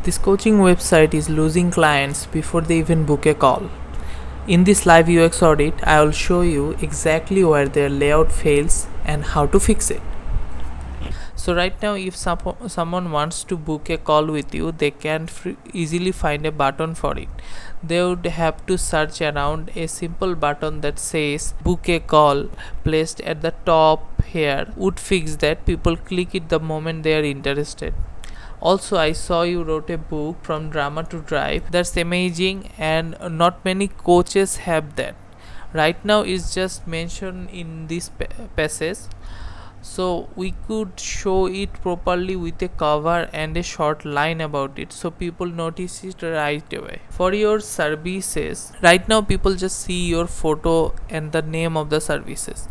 This coaching website is losing clients before they even book a call. In this live UX audit, I will show you exactly where their layout fails and how to fix it. So right now, if someone wants to book a call with you, they can easily find a button for it. They would have to search around a simple button that says book a call placed at the top here would fix that. People click it the moment they are interested. Also, I saw you wrote a book from drama to drive. That's amazing, and not many coaches have that. Right now is just mentioned in this passage, so we could show it properly with a cover and a short line about it so people notice it right away. For your services, right now people just see your photo and the name of the services.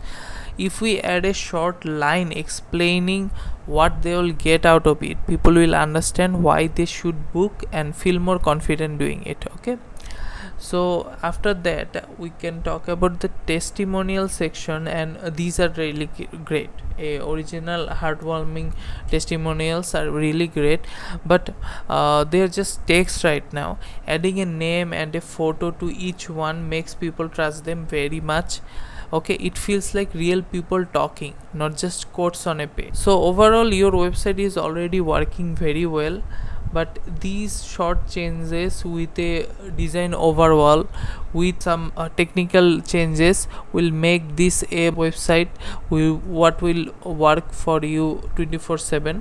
If we add a short line explaining what they will get out of it, people will understand why they should book and feel more confident doing it. Okay, so after that we can talk about the testimonial section, and these are really great. Original heartwarming testimonials are really great, but they're just text right now. Adding a name and a photo to each one makes people trust them very much. Okay, it feels like real people talking, not just quotes on a page. So overall your website is already working very well, but these short changes with a design overhaul with some technical changes will make this a website what will work for you 24/7.